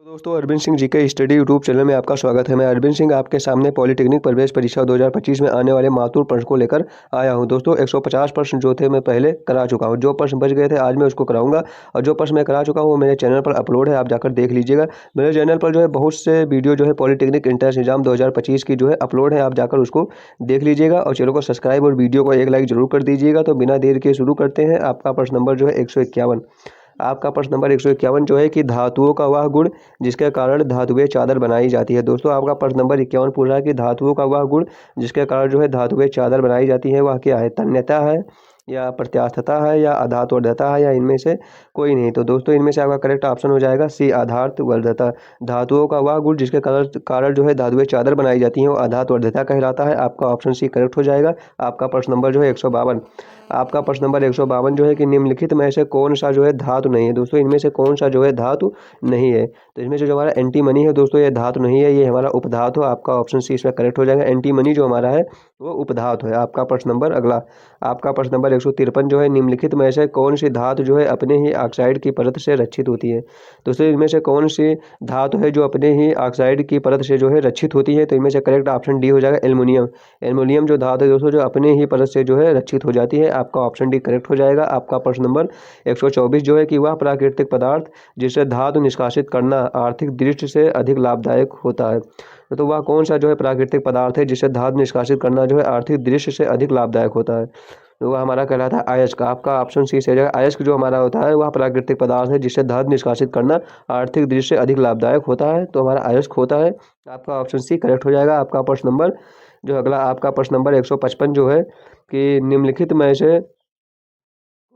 दोस्तों अरविंद सिंह जी के study YouTube channel में आपका स्वागत है। मैं अरविंद सिंह आपके सामने पॉलिटेक्निक प्रवेश परीक्षा 2025 में आने वाले महत्वपूर्ण प्रश्न को लेकर आया हूं। दोस्तों 150 प्रश्न जो थे मैं पहले करा चुका हूं। जो प्रश्न बच गए थे आज मैं उसको कराऊंगा और जो प्रश्न मैं करा चुका हूं वो मेरे चैनल पर अपलोड है, आप जाकर देख लीजिएगा। मेरे चैनल पर जो है बहुत से वीडियो जो है पॉलिटेक्निक एंट्रेंस एग्जाम 2025 की जो है अपलोड है, आप जाकर उसको देख लीजिएगा और चैनल को सब्सक्राइब और वीडियो को एक लाइक जरूर कर दीजिएगा। तो बिना देर के शुरू करते हैं। आपका प्रश्न नंबर जो है 151। आपका प्रश्न नंबर 151 जो है कि धातुओं का वह गुण जिसके कारण धातुएं चादर बनाई जाती है। दोस्तों आपका प्रश्न नंबर 51 पूछ रहा है कि धातुओं का वह गुण जिसके कारण जो है धातुएं चादर बनाई जाती है वह क्या है? तन्यता है या प्रत्यास्थता है या आधातुवर्धता है या इनमें से कोई नहीं। तो दोस्तों इनमें से आपका करेक्ट ऑप्शन हो जाएगा सी, आधातुवर्धता। धातुओं का वह गुण जिसके कारण जो है धातुएं चादर बनाई जाती हैं वो आधातुवर्धता कहलाता है। आपका ऑप्शन सी करेक्ट हो जाएगा। आपका प्रश्न नंबर जो है 152। आपका प्रश्न नंबर 152 जो है कि निम्नलिखित में से कौन सा जो है धातु नहीं है। दोस्तों इनमें से कौन सा जो है धातु नहीं है? तो इसमें से जो हमारा एंटीमनी है दोस्तों ये धातु नहीं है, ये हमारा उपधातु है। आपका ऑप्शन सी इसमें करेक्ट हो जाएगा। एंटीमनी जो हमारा है वो उपधातु है। आपका प्रश्न नंबर अगला, आपका प्रश्न नंबर 153 जो है निम्नलिखित में से कौन सी धातु जो है अपने ही ऑक्साइड की परत से रक्षित होती है। दोस्तों इनमें से कौन सी धातु है जो अपने ही ऑक्साइड की परत से जो है रक्षित होती है? तो इनमें से करेक्ट ऑप्शन डी हो जाएगा, एल्युमिनियम। एल्युमिनियम जो धातु है दोस्तों जो अपने ही परत से जो है रक्षित हो जाती है। आपका ऑप्शन डी करेक्ट हो जाएगा। आपका प्रश्न नंबर 124 जो है कि वह प्राकृतिक पदार्थ जिसे धातु निष्कासित करना आर्थिक दृष्टि से अधिक लाभदायक होता है। तो वह कौन सा जो है प्राकृतिक पदार्थ है जिसे धातु निष्कासित करना जो है आर्थिक दृष्टि से अधिक लाभदायक होता है? तो वह हमारा कहलाता है अयस्क। आपका ऑप्शन सी से जाएगा। अयस्क जो हमारा होता है वह प्राकृतिक पदार्थ है जिससे धातु निष्कासित करना आर्थिक दृष्टि से अधिक लाभदायक होता है, तो हमारा अयस्क होता है। आपका ऑप्शन सी करेक्ट हो जाएगा। आपका प्रश्न नंबर जो अगला, आपका प्रश्न नंबर 155 जो है कि निम्नलिखित में से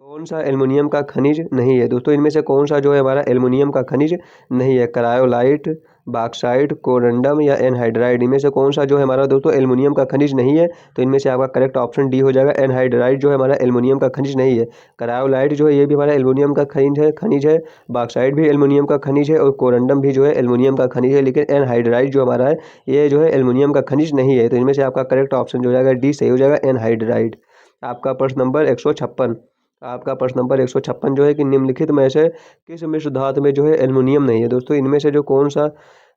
कौन सा एल्युमिनियम का खनिज नहीं है? दोस्तों इनमें से कौन सा जो है हमारा एल्युमिनियम का खनिज नहीं है? क्रायोलाइट, बॉक्साइट, कोरंडम या एनहाइड्राइड। इनमें से कौन सा जो है हमारा दोस्तों एल्युमिनियम का खनिज नहीं है? तो इनमें से आपका करेक्ट ऑप्शन डी हो जाएगा। एनहाइड्राइड जो है हमारा एल्युमिनियम का खनिज नहीं है। क्रायोलाइट जो है ये भी हमारा एल्युमिनियम का खनिज है। बॉक्साइट भी एल्युमिनियम का खनिज है और कोरंडम भी जो है एल्युमिनियम का खनिज है, लेकिन एनहाइड्राइड जो हमारा है ये जो है एल्युमिनियम का खनिज नहीं है। तो इनमें से आपका करेक्ट ऑप्शन जो हो जाएगा डी सही हो जाएगा, एनहाइड्राइड। आपका प्रश्न नंबर 156। आपका प्रश्न नंबर 156 जो है कि निम्नलिखित में से किस मिश्र धातु में जो है एल्युमिनियम नहीं है? दोस्तों इनमें से जो कौन सा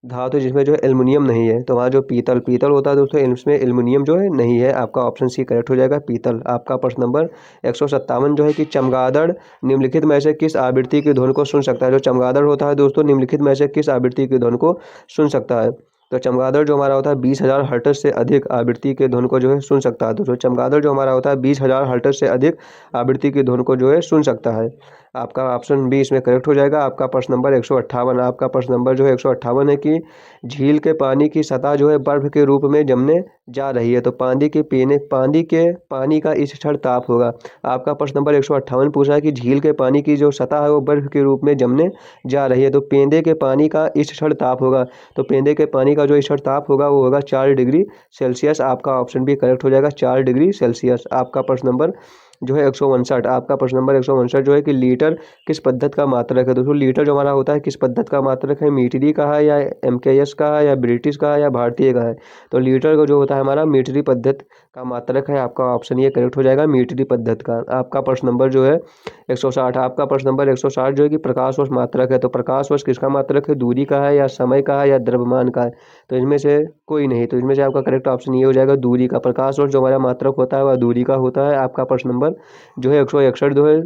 धातु है जिसमें जो है एल्युमिनियम नहीं है? तो हमारा जो पीतल होता है दोस्तों इसमें एल्युमिनियम जो है नहीं है। आपका ऑप्शन सी करेक्ट हो जाएगा, पीतल। आपका प्रश्न नंबर 157 जो है कि चमगादड़ निम्नलिखित में से किस आवृत्ति की ध्वनि को सुन सकता है? जो चमगादड़ होता है दोस्तों निम्नलिखित में से किस आवृत्ति की ध्वनि को सुन सकता है? तो चमगादड़ जो हमारा होता है 20,000 हर्ट्ज से अधिक आवृत्ति के ध्वनि को जो है सुन सकता है। दोस्तों चमगादड़ जो हमारा होता है 20,000 हर्ट्ज से अधिक आवृत्ति की ध्वनि को जो है सुन सकता है। आपका ऑप्शन बी इसमें करेक्ट हो जाएगा। आपका प्रश्न नंबर 158। आपका प्रश्न नंबर जो है 158 है कि झील के पानी की सतह जो है बर्फ के रूप में जमने जा रही है, तो पानी का इस क्षण ताप होगा। आपका प्रश्न नंबर 158 पूछा है कि झील के पानी की जो सतह है वो बर्फ के रूप में जमने जा रही है, तो पेंदे के पानी का इस क्षण ताप होगा। तो पेंदे के पानी का जो इस क्षण ताप होगा वो होगा 4 डिग्री सेल्सियस। आपका ऑप्शन भी करेक्ट हो जाएगा, 4 डिग्री सेल्सियस। आपका प्रश्न नंबर जो है 159। आपका प्रश्न नंबर 159 जो है कि लीटर किस पद्धत का मात्रक है? दोस्तों लीटर जो हमारा होता है किस पद्धत का मात्रक है? मीटरी का है या एमकेएस का है या ब्रिटिश का है या भारतीय का है? तो लीटर का जो होता है हमारा मीटरी पद्धत का मात्रक है। आपका ऑप्शन ये करेक्ट हो जाएगा, मीटरी पद्धत का। आपका प्रश्न नंबर जो है 160। आपका प्रश्न नंबर 160 जो है कि प्रकाश वर्ष मात्रक है, तो प्रकाश वर्ष किसका मात्रक है? दूरी का है या समय का है या द्रव्यमान का है? तो इनमें से कोई नहीं। तो इसमें से आपका करेक्ट ऑप्शन ये हो जाएगा, दूरी का। प्रकाश वर्ष जो हमारा मात्रक होता है वह दूरी का होता है। आपका प्रश्न नंबर जो है 161 जो है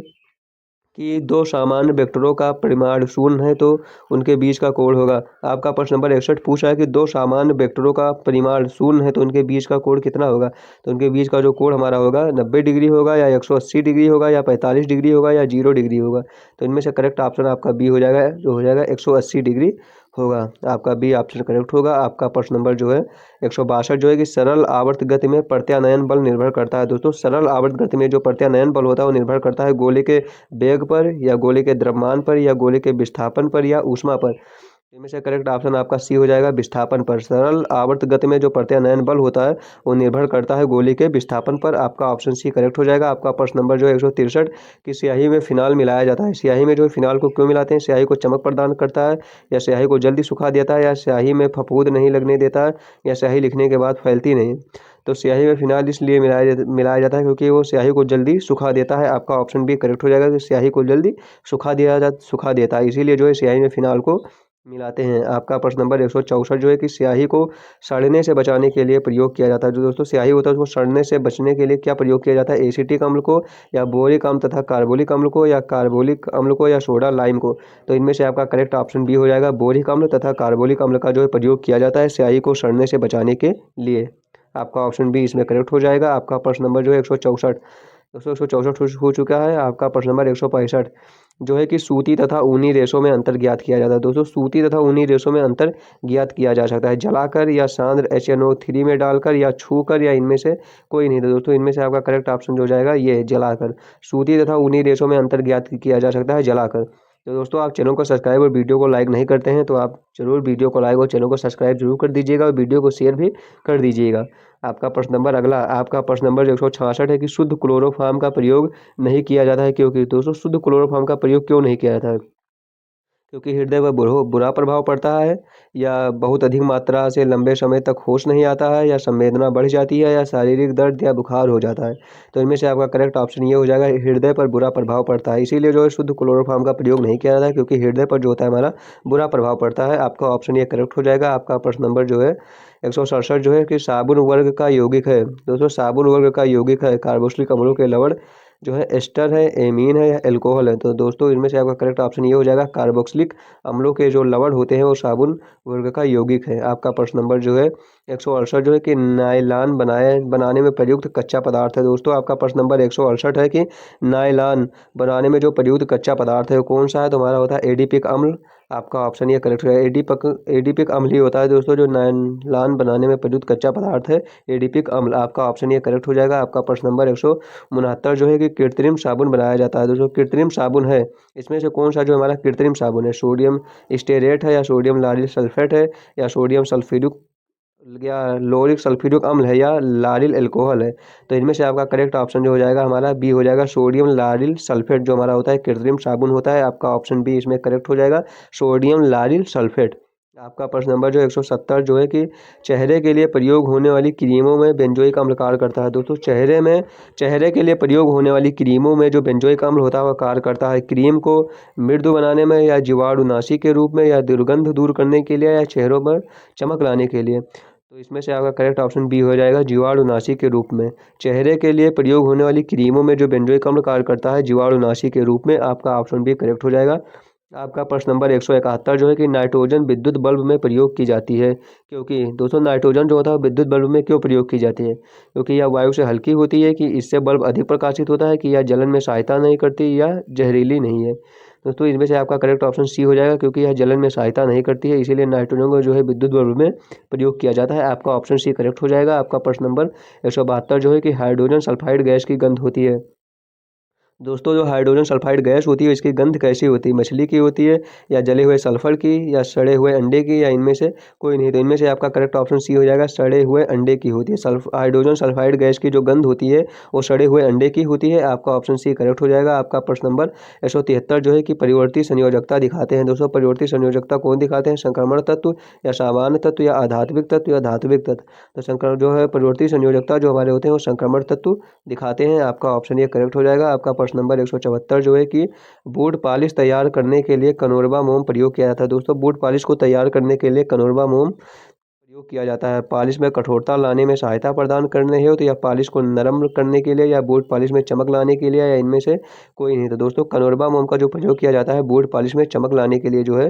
कि दो सामान्य वेक्टरों का परिमाण शून्य है तो उनके बीच का कोण होगा। आपका प्रश्न नंबर 61 पूछा है कि दो सामान्य वेक्टरों का परिमाण शून्य है तो उनके बीच का कोण कितना होगा? तो उनके बीच का जो कोण हमारा होगा 90 डिग्री होगा या 180 डिग्री होगा या 45 डिग्री होगा या 0 डिग्री होगा? तो इनमें से करेक्ट ऑप्शन आपका बी हो जाएगा, जो हो जाएगा 180 डिग्री होगा। आपका बी ऑप्शन करेक्ट होगा। आपका प्रश्न नंबर जो है 162 जो है कि सरल आवर्त गति में प्रत्यानयन बल निर्भर करता है। दोस्तों सरल आवर्त गति में जो प्रत्यानयन बल होता है वो निर्भर करता है गोले के वेग पर या गोले के द्रव्यमान पर या गोले के विस्थापन पर या ऊष्मा पर? इनमें से करेक्ट ऑप्शन आपका सी हो जाएगा, विस्थापन पर। सरल आवर्त गति में जो प्रत्यानयन बल होता है वो निर्भर करता है गोले के विस्थापन पर। आपका ऑप्शन सी करेक्ट हो जाएगा। आपका प्रश्न नंबर जो है 163 कि स्याही में फिनाल मिलाया जाता है। स्याही में जो फिनाल को क्यों मिलाते हैं? स्याही को चमक प्रदान करता है या स्याही को जल्दी सुखा देता है या स्याही में फफूंद नहीं लगने देता है या स्याही लिखने के बाद फैलती नहीं? तो स्याही में फिनाल इसलिए मिलाया जाता है क्योंकि वो स्याही को जल्दी सुखा देता है। आपका ऑप्शन भी करेक्ट हो जाएगा कि स्याही को जल्दी सुखा देता है, इसीलिए जो है स्याही में फिनाल को मिलाते हैं। आपका प्रश्न नंबर 164 जो है कि स्याही को सड़ने से बचाने के लिए प्रयोग किया जाता है। जो दोस्तों स्याही होता है उसको सड़ने से बचने के लिए क्या प्रयोग किया जाता है? एसिटिक अम्ल को, या बोरिक अम्ल तथा कार्बोलिक अम्ल को, या कार्बोलिक अम्ल को, या सोडा लाइम को। तो इनमें से आपका करेक्ट ऑप्शन बी हो जाएगा, बोरिक अम्ल तथा कार्बोलिक अम्ल का जो है प्रयोग किया जाता है स्याही को सड़ने से बचाने के लिए। आपका ऑप्शन बी इसमें करेक्ट हो जाएगा। आपका प्रश्न नंबर जो है 164 दोस्तों 164 हो चुका है। आपका प्रश्न नंबर 165 जो है कि सूती तथा ऊनी रेशों में अंतर ज्ञात किया जाता है। दोस्तों सूती तथा ऊनी रेशों में अंतर ज्ञात किया जा सकता है जलाकर, या सांद्र HNO3 में डालकर, या छूकर, या इनमें से कोई नहीं। तो दोस्तों इनमें से आपका करेक्ट ऑप्शन जो हो जाएगा ये जलाकर। सूती तथा ऊनी रेशों में अंतर ज्ञात किया जा सकता है जलाकर। तो दोस्तों आप चैनल को सब्सक्राइब और वीडियो को लाइक नहीं करते हैं तो आप जरूर वीडियो को लाइक और चैनल को सब्सक्राइब जरूर कर दीजिएगा और वीडियो को शेयर भी कर दीजिएगा। आपका प्रश्न नंबर अगला, आपका प्रश्न नंबर 166 है कि शुद्ध क्लोरोफॉर्म का प्रयोग नहीं किया जाता है क्योंकि। दोस्तों शुद्ध क्लोरोफॉर्म का प्रयोग क्यों नहीं किया जाता है? क्योंकि हृदय पर बुरा प्रभाव पड़ता है, या बहुत अधिक मात्रा से लंबे समय तक होश नहीं आता है, या संवेदना बढ़ जाती है, या शारीरिक दर्द या बुखार हो जाता है। तो इनमें से आपका करेक्ट ऑप्शन ये हो जाएगा, हृदय पर बुरा प्रभाव पड़ता है, इसीलिए जो है शुद्ध क्लोरोफॉर्म का प्रयोग नहीं किया जाता है क्योंकि हृदय पर जो होता है हमारा बुरा प्रभाव पड़ता है। आपका ऑप्शन ये करेक्ट हो जाएगा। आपका प्रश्न नंबर जो है 167 जो है कि साबुन वर्ग का यौगिक है। दोस्तों साबुन वर्ग का यौगिक है कार्बोक्सिलिक अम्लों के लवण जो है एस्टर है, एमीन है, या एल्कोहल है। तो दोस्तों इनमें से आपका करेक्ट ऑप्शन ये हो जाएगा, कार्बोक्सिलिक अम्लों के जो लवण होते हैं वो साबुन वर्ग का यौगिक है। आपका प्रश्न नंबर जो है 168 जो है कि नायलॉन बनाने में प्रयुक्त कच्चा पदार्थ है। दोस्तों आपका प्रश्न नंबर 168 है कि नायलॉन बनाने में जो प्रयुक्त कच्चा पदार्थ है वो कौन सा है? तो हमारा होता है एडीपिक अम्ल। आपका ऑप्शन ये करेक्ट है, एडीपिक अम्ल ही होता है दोस्तों जो नायलॉन बनाने में प्रयुक्त कच्चा पदार्थ है, एडीपिक अम्ल। आपका ऑप्शन ये करेक्ट हो जाएगा। आपका प्रश्न नंबर 169 जो है कि कृत्रिम साबुन बनाया जाता है। दोस्तों कृत्रिम साबुन है, इसमें से कौन सा जो हमारा कृत्रिम साबुन है? सोडियम स्टेरेट है, या सोडियम लारिल सल्फेट है, या सोडियम सल्फ्यूरिक, या लोरिक सल्फ्यूरिक अम्ल है, या लारिल एल्कोहल है। तो इनमें से आपका करेक्ट ऑप्शन जो हो जाएगा हमारा बी हो जाएगा, सोडियम लारिल सल्फेट जो हमारा होता है कृत्रिम साबुन होता है। आपका ऑप्शन बी इसमें करेक्ट हो जाएगा, सोडियम लारिल सल्फेट। आपका प्रश्न नंबर जो 170 जो है कि चेहरे के लिए प्रयोग होने वाली क्रीमों में बेंजोइक अम्ल कार्य करता है। दोस्तों चेहरे के लिए प्रयोग होने वाली क्रीमों में जो बेंजोइक अम्ल होता है वह कार्य करता है क्रीम को मृदु बनाने में, या जीवाणुनाशी के रूप में, या दुर्गंध दूर करने के लिए, या चेहरों पर चमक लाने के लिए। तो इसमें से आपका करेक्ट ऑप्शन बी हो जाएगा, जीवाणुनाशी के रूप में। चेहरे के लिए प्रयोग होने वाली क्रीमों में जो बेंजोइक अम्ल कार्य करता है जीवाणुनाशी के रूप में। आपका ऑप्शन बी करेक्ट हो जाएगा। आपका प्रश्न नंबर 171 जो है कि नाइट्रोजन विद्युत बल्ब में प्रयोग की जाती है क्योंकि। दोस्तों नाइट्रोजन जो होता है विद्युत बल्ब में क्यों प्रयोग की जाती है? क्योंकि यह वायु से हल्की होती है, कि इससे बल्ब अधिक प्रकाशित होता है, कि यह जलन में सहायता नहीं करती, या जहरीली नहीं है। दोस्तों इसमें से आपका करेक्ट ऑप्शन सी हो जाएगा क्योंकि यह जलन में सहायता नहीं करती है, इसीलिए नाइट्रोजन को जो है विद्युत बल्ब में प्रयोग किया जाता है। आपका ऑप्शन सी करेक्ट हो जाएगा। आपका प्रश्न नंबर 172 जो है कि हाइड्रोजन सल्फाइड गैस की गंध होती है। दोस्तों जो हाइड्रोजन सल्फाइड गैस होती है इसकी गंध कैसी होती है? मछली की होती है, या जले हुए सल्फर की, या सड़े हुए अंडे की, या इनमें से कोई नहीं। तो इनमें से आपका करेक्ट ऑप्शन सी हो जाएगा, सड़े हुए अंडे की होती है। हाइड्रोजन सल्फाइड गैस की जो गंध होती है वो सड़े हुए अंडे की होती है। आपका ऑप्शन सी करेक्ट हो जाएगा। आपका प्रश्न नंबर 173 जो है कि परिवर्ती संयोजकता दिखाते हैं। दोस्तों परिवर्ती संयोजकता कौन दिखाते हैं? संक्रमण तत्व, या सामान्य तत्व, या आधात्विक तत्व, या धात्विक तत्व। तो संक्रमण जो है परिवर्ती संयोजकता जो हमारे होते हैं वो संक्रमण तत्व दिखाते हैं। आपका ऑप्शन ये करेक्ट हो जाएगा। आपका प्रश्न नंबर 174 जो है कि बूट पॉलिश तैयार करने के लिए कनोरबा मोम प्रयोग किया जाता है। दोस्तों बूट पॉलिश को तैयार करने के लिए कनोरबा मोम प्रयोग किया जाता है। पॉलिश में कठोरता लाने में सहायता प्रदान करने हेतु, या पॉलिश को नरम करने के लिए, या बूट पॉलिश में चमक लाने के लिए, या इनमें से कोई नहीं। तो दोस्तों कनोरबा मोम का जो प्रयोग किया जाता है बूट पॉलिश में चमक लाने के लिए जो है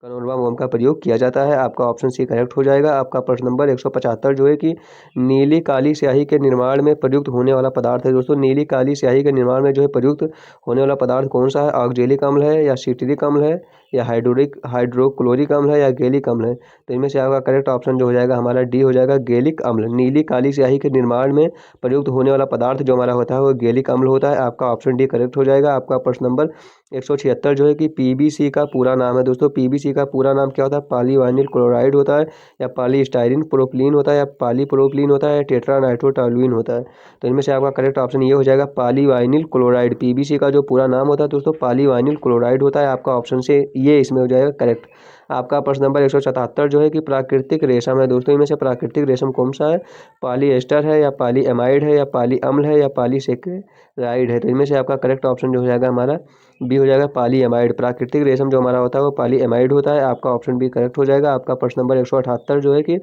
कनोरबा मोम का प्रयोग किया जाता है। आपका ऑप्शन सी करेक्ट हो जाएगा। आपका प्रश्न नंबर 175 जो है कि नीली काली स्याही के निर्माण में प्रयुक्त होने वाला पदार्थ है। दोस्तों नीली काली स्याही के निर्माण में जो है प्रयुक्त होने वाला पदार्थ कौन सा है? ऑक्जेलिक अम्ल है, या सिट्रिक अम्ल है, या हाइड्रोक्लोरिक अम्ल है, या गेलिक अम्ल है। तो इनमें से आपका करेक्ट ऑप्शन जो हो जाएगा हमारा डी हो जाएगा, गेलिक अम्ल। नीली काली स्याही के निर्माण में प्रयुक्त होने वाला पदार्थ जो हमारा होता है वो गेलिक अम्ल होता है। आपका ऑप्शन डी करेक्ट हो जाएगा। आपका प्रश्न नंबर 176 जो है कि पीबीसी का पूरा नाम है। दोस्तों पीबीसी का पूरा नाम क्या होता है? पॉलीवाइनिल क्लोराइड होता है, या पॉलीस्टाइरीन प्रोपिलीन होता है, या पॉलीप्रोपिलीन होता है, या टेट्रा नाइट्रोटॉलुइन होता है। तो इनमें से आपका करेक्ट ऑप्शन ये हो जाएगा, पॉलीवाइनिल क्लोराइड। पीबीसी का जो पूरा नाम होता है दोस्तों पॉलीवाइनिल क्लोराइड होता है। आपका ऑप्शन से ये इसमें हो जाएगा करेक्ट। आपका प्रश्न नंबर 177 जो है कि प्राकृतिक रेशम है दोस्तों, इनमें से प्राकृतिक रेशम कौन सा है? पॉलीएस्टर है या पॉलीएमाइड है या पॉलीअम्ल है या पॉलीसेकेराइड है? तो इनमें से आपका करेक्ट ऑप्शन जो हो जाएगा हमारा बी हो जाएगा, पॉलीएमाइड। प्राकृतिक रेशम जो हमारा होता है वो पॉलीएमाइड होता है। आपका ऑप्शन बी करेक्ट हो जाएगा। आपका प्रश्न नंबर 178 जो है कि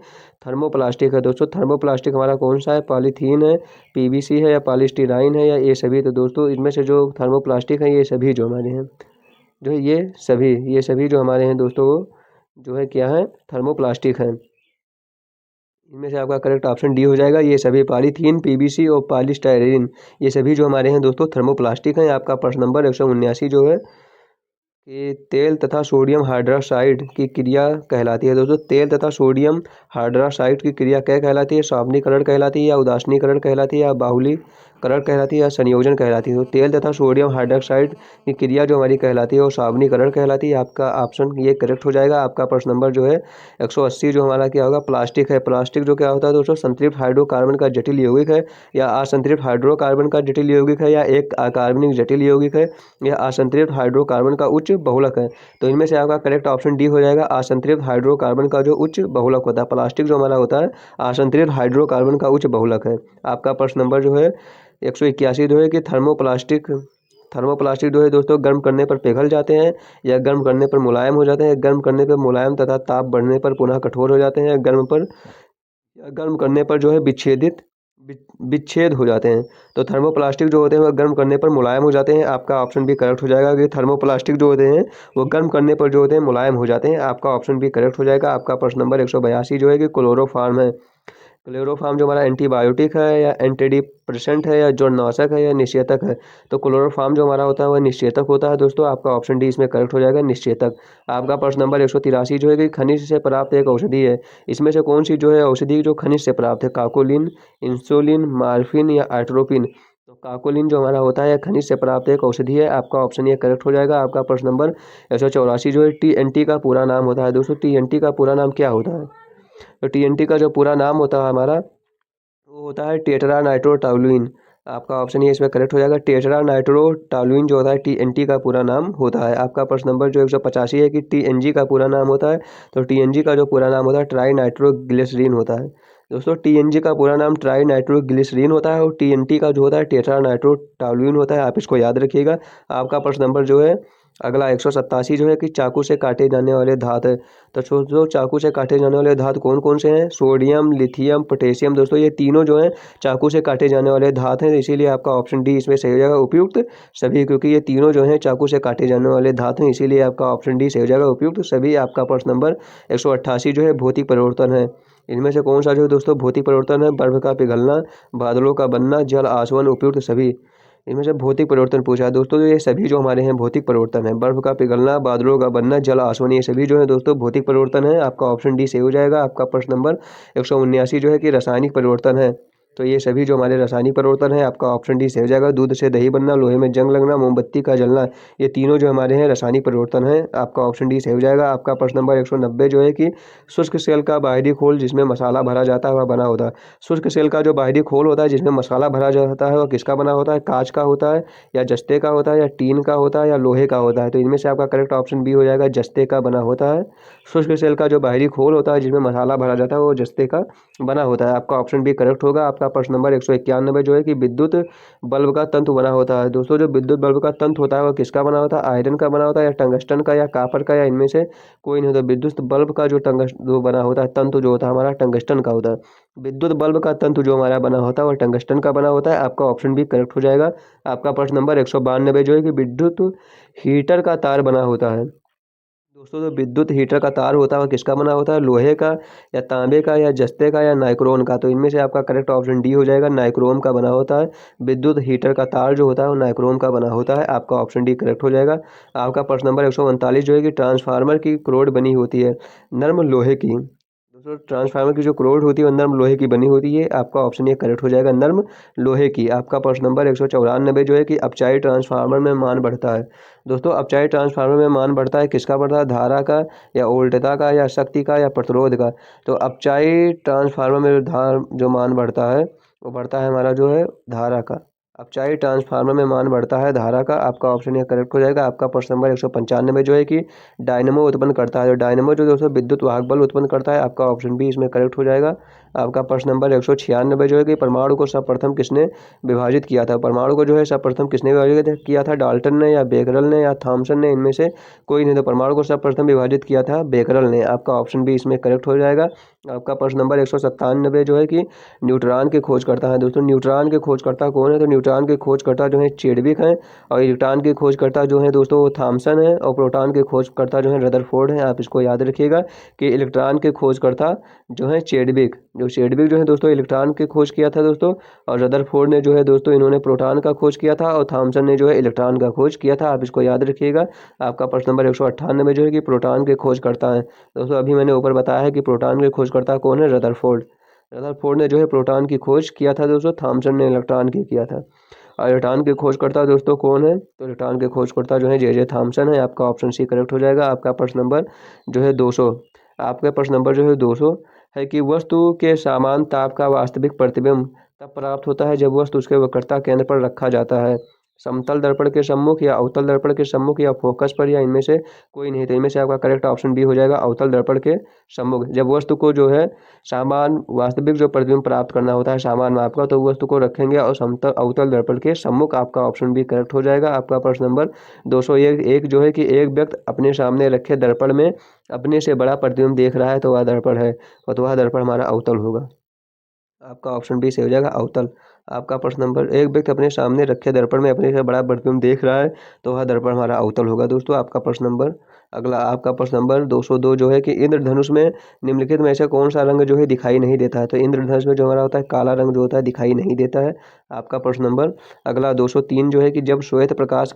थर्मोप्लास्टिक है दोस्तों। थर्मोप्लास्टिक हमारा कौन सा है? पॉलीथीन है, पीवीसी है या पॉलीस्टीराइन है या ये सभी? तो दोस्तों इनमें से जो थर्मोप्लास्टिक है ये सभी जो हमारे हैं, जो है ये सभी जो हमारे हैं दोस्तों वो जो है क्या है? थर्मोप्लास्टिक है। इनमें से आपका करेक्ट ऑप्शन डी हो जाएगा। ये सभी पॉलीथीन, पीवीसी और पॉलीस्टायरीन ये सभी जो हमारे हैं दोस्तों थर्मोप्लास्टिक हैं। आपका प्रश्न नंबर 179 जो है कि तेल तथा सोडियम हाइड्रोक्साइड की क्रिया कहलाती है दोस्तों। तेल तथा सोडियम हाइड्रोक्साइड की क्रिया क्या कहलाती है? सावनीकरण कहलाती है या उदासीनीकरण कहलाती है या बाहुलीकरण कहलाती है या संयोजन कहलाती है? तो तेल तथा सोडियम हाइड्रोक्साइड की क्रिया जो हमारी कहलाती है वो सावनीकरण कहलाती है। आपका ऑप्शन ये करेक्ट हो जाएगा। आपका प्रश्न नंबर जो है 180 जो हमारा क्या होगा? प्लास्टिक है। प्लास्टिक जो क्या होता है दोस्तों? संतृप्त हाइड्रोकार्बन का जटिल यौगिक है या असंतृप्त हाइड्रोकार्बन का जटिल यौगिक है या एक अकार्बनिक जटिल यौगिक है या असंतृप्त हाइड्रोकार्बन का उच्च बहुलक है? तो इनमें से आपका करेक्ट ऑप्शन डी हो जाएगा, असंतृप्त हाइड्रोकार्बन का जो उच्च बहुलक होता है। प्लास्टिक जो हमारा होता है असंतृप्त हाइड्रोकार्बन का उच्च बहुलक है। आपका प्रश्न नंबर जो है 181 जो है कि थर्मोप्लास्टिक जो है दोस्तों गर्म करने पर पिघल जाते हैं या गर्म करने पर मुलायम हो जाते हैं, गर्म करने पर मुलायम तथा ताप बढ़ने पर पुनः कठोर हो जाते हैं, गर्म करने पर जो है विच्छेद हो जाते हैं। तो थर्मोप्लास्टिक जो होते हैं वह गर्म करने पर मुलायम हो जाते हैं। आपका ऑप्शन भी करेक्ट हो जाएगा कि थर्मोप्लास्टिक जो होते हैं वो गर्म करने पर जो होते हैं मुलायम हो जाते हैं। आपका ऑप्शन भी करेक्ट हो जाएगा। आपका प्रश्न नंबर 182 जो है कि क्लोरोफॉर्म है। क्लोरोफॉर्म जो हमारा एंटीबायोटिक है या एंटी डिप्रेसेंट है या जड़नाशक है या निषेचक है? तो क्लोरोफॉर्म जो हमारा होता है वह निषेचक होता है दोस्तों। आपका ऑप्शन डी इसमें करेक्ट हो जाएगा, निषेचक। आपका प्रश्न नंबर 183 जो है कि खनिज से प्राप्त एक औषधि है। इसमें से कौन सी जो है औषधि जो खनिज से प्राप्त है? काकोलिन, इंसुलिन, मार्फिन या आइट्रोपिन? तो काकोलिन जो हमारा होता है खनिज से प्राप्त एक औषधि है। आपका ऑप्शन ये करेक्ट हो जाएगा। आपका प्रश्न नंबर 184 जो है टीएनटी का पूरा नाम होता है दोस्तों। टीएनटी का पूरा नाम क्या होता है? तो टीएनटी का जो पूरा नाम होता है हमारा वो होता है टेट्रा नाइट्रोटॉलुइन। आपका ऑप्शन ये इसमें करेक्ट हो जाएगा। टेट्रा नाइट्रोटॉलुइन जो होता है टीएनटी का पूरा नाम होता है। आपका प्रश्न नंबर जो 185 है कि टीएनजी का पूरा नाम होता है। तो टीएनजी का जो पूरा नाम होता है ट्राई नाइट्रोग्लिसरीन होता है दोस्तों। टीएनजी का पूरा नाम ट्राई नाइट्रोग्लिसरीन होता है और टीएनटी का जो होता है टेट्रा नाइट्रोटॉलुइन होता है। आप इसको याद रखिएगा। आपका प्रश्न नंबर जो है अगला 187 जो है कि चाकू से काटे जाने वाले धातु है। तो दोस्तों चाकू से काटे जाने वाले धातु कौन कौन से हैं? Sodium, lithium, potassium. दोस्तों ये तीनों जो हैं चाकू से काटे जाने वाले धातु हैं, इसीलिए आपका ऑप्शन डी इसमें सही हो जाएगा, उपयुक्त सभी। क्योंकि ये तीनों जो हैं चाकू से काटे जाने वाले धातु हैं, इसीलिए आपका ऑप्शन डी सही हो जाएगा, उपयुक्त सभी। आपका प्रश्न नंबर 188 जो है भौतिक परिवर्तन है। इनमें से कौन सा जो है दोस्तों भौतिक परिवर्तन है? बर्फ का पिघलना, बादलों का बनना, जल आसवन, उपयुक्त सभी। इनमें से भौतिक परिवर्तन पूछा है दोस्तों। ये सभी जो हमारे हैं भौतिक परिवर्तन है। बर्फ का पिघलना, बादलों का बनना, जल आसवन, ये सभी जो है दोस्तों भौतिक परिवर्तन है। आपका ऑप्शन डी सही हो जाएगा। आपका प्रश्न नंबर 179 जो है कि रासायनिक परिवर्तन है। तो ये सभी जो हमारे रासायनिक परिवर्तन है आपका ऑप्शन डी सही हो जाएगा। दूध से दही बनना, लोहे में जंग लगना, मोमबत्ती का जलना, ये तीनों जो हमारे हैं रासायनिक परिवर्तन है। आपका ऑप्शन डी सही हो जाएगा। आपका प्रश्न नंबर 190 जो है कि शुष्क सेल का बाहरी खोल जिसमें मसाला भरा जाता है वह बना होता है। शुष्क सेल का जो बाहरी खोल होता है जिसमें मसाला भरा जाता है वह किसका बना होता है? कांच का होता है या जस्ते का होता है या टीन का होता है या लोहे का होता है? तो इनमें से आपका करेक्ट ऑप्शन बी हो जाएगा, जस्ते का बना होता है। शुष्क सेल का जो बाहरी खोल होता है जिसमें मसाला भरा जाता है वो जस्ते का बना होता है। आपका ऑप्शन बी करेक्ट होगा। आपका प्रश्न नंबर 191 जो है कि विद्युत बल्ब का तंतु बना होता है। दोस्तों जो विद्युत बल्ब का तंतु होता है वह किसका बना होता है? आयरन का बना होता है या टंगस्टन का या कापर का या इनमें से कोई नहीं होता। विद्युत बल्ब का जो बना होता है तंतु जो होता है हमारा टंगस्टन का होता है। विद्युत बल्ब का तंतु जो हमारा बना होता है वह टंगस्टन का बना होता है। आपका ऑप्शन भी करेक्ट हो जाएगा। आपका प्रश्न नंबर 192 जो है कि विद्युत हीटर का तार बना होता है। दोस्तों जो विद्युत हीटर का तार होता है वह किसका बना होता है? लोहे का या तांबे का या जस्ते का या नाइक्रोन का? तो इनमें से आपका करेक्ट ऑप्शन डी हो जाएगा, नाइक्रोम का बना होता है। विद्युत हीटर का तार जो होता है वो नाइक्रोम का बना होता है। आपका ऑप्शन डी करेक्ट हो जाएगा। आपका प्रश्न नंबर 139 जो है कि ट्रांसफार्मर की क्रोड बनी होती है नर्म लोहे की। दोस्तों ट्रांसफार्मर की जो क्रोड होती है वो नर्म लोहे की बनी होती है। आपका ऑप्शन ये करेक्ट हो जाएगा, नर्म लोहे की। आपका प्रश्न नंबर 194 जो है कि अपचाई ट्रांसफार्मर में मान बढ़ता है। दोस्तों अपचाई ट्रांसफार्मर में मान बढ़ता है किसका बढ़ता है? धारा का या वोल्टता का या शक्ति का या प्रतिरोध का? तो अपचाई ट्रांसफार्मर में जो मान बढ़ता है वो बढ़ता है हमारा जो है धारा का। अपचाई ट्रांसफार्मर में मान बढ़ता है धारा का, आपका ऑप्शन ये करेक्ट हो जाएगा। आपका प्रश्न नंबर 195 जो है कि डायनेमो उत्पन्न करता है। तो डायनेमो जो दोस्तों विद्युत वाहक बल उत्पन्न करता है, आपका ऑप्शन बी इसमें करेक्ट हो जाएगा। आपका प्रश्न नंबर 196 जो है कि परमाणु को सर्वप्रथम किसने विभाजित किया था। परमाणु को जो है सर्वप्रथम किसने विभाजित किया था, डाल्टन ने या बेकरल ने या थॉमसन ने, इनमें से कोई नहीं। तो परमाणु को सर्वप्रथम विभाजित किया था बेकरल ने, आपका ऑप्शन बी इसमें करेक्ट हो जाएगा। आपका प्रश्न नंबर 197 जो है कि न्यूट्रॉन के खोजकर्ता हैं। दोस्तों न्यूट्रॉन के खोजकर्ता कौन है, तो न्यूट्रॉन के खोजकर्ता जो है चेडविक हैं, और इलेक्ट्रॉन के खोजकर्ता जो है दोस्तों वो थॉमसन है, और प्रोटॉन के खोजकर्ता जो है रदरफोर्ड हैं। आप इसको याद रखिएगा कि इलेक्ट्रॉन के खोजकर्ता जो है चेडविक जो है दोस्तों इलेक्ट्रॉन के खोज किया था दोस्तों, और रदरफोर्ड ने जो है दोस्तों इन्होंने प्रोटॉन का खोज किया था, और थॉमसन ने जो है इलेक्ट्रॉन का खोज किया था। आप इसको याद रखिएगा। आपका प्रश्न नंबर 198 जो है कि प्रोटॉन के खोजकर्ता हैं। दोस्तों अभी मैंने ऊपर बताया है कि प्रोटॉन के खोजकर्ता कौन है, रदरफोर्ड ने जो है प्रोटॉन की खोज किया था दोस्तों, थॉमसन ने इलेक्ट्रॉन की किया था। और इलेक्ट्रॉन के खोजकर्ता दोस्तों कौन है, तो इलेक्ट्रॉन के खोजकर्ता जो है जे थॉमसन है। आपका ऑप्शन सी करेक्ट हो जाएगा। आपका प्रश्न नंबर जो है 200, आपका प्रश्न नंबर जो है 200 है कि वस्तु के समान ताप का वास्तविक प्रतिबिंब तब प्राप्त होता है जब वस्तु उसके वक्रता केंद्र पर रखा जाता है। समतल दर्पण के सम्मुख या अवतल दर्पण के सम्मुख या फोकस पर, या इनमें से कोई नहीं। तो इनमें से आपका करेक्ट ऑप्शन बी हो जाएगा, अवतल दर्पण के सम्मुख। जब वस्तु को जो है सामान वास्तविक जो प्रतिबिंब प्राप्त करना होता है सामान माप का, तो वस्तु को रखेंगे और समतल अवतल दर्पण के सम्मुख। आपका ऑप्शन बी करेक्ट हो जाएगा। आपका प्रश्न नंबर 201 जो है कि एक व्यक्ति अपने सामने रखे दर्पण में अपने से बड़ा प्रतिबिंब देख रहा है तो वह दर्पण है, और तो वह दर्पण हमारा अवतल होगा। आपका ऑप्शन बी सही हो जाएगा, अवतल। आपका प्रश्न नंबर, एक व्यक्ति अपने सामने रखे दर्पण में अपने से बड़ा प्रतिबिंब देख रहा है तो वह दर्पण हमारा अवतल होगा दोस्तों। आपका प्रश्न नंबर अगला, आपका प्रश्न नंबर 202 जो है कि इंद्रधनुष में निम्नलिखित में से कौन सा रंग जो है दिखाई नहीं देता है। तो इंद्रधनुष में जो हमारा होता है काला रंग जो होता है दिखाई नहीं देता है। आपका प्रश्न नंबर अगला 203 जो है कि जब श्वेत प्रकाश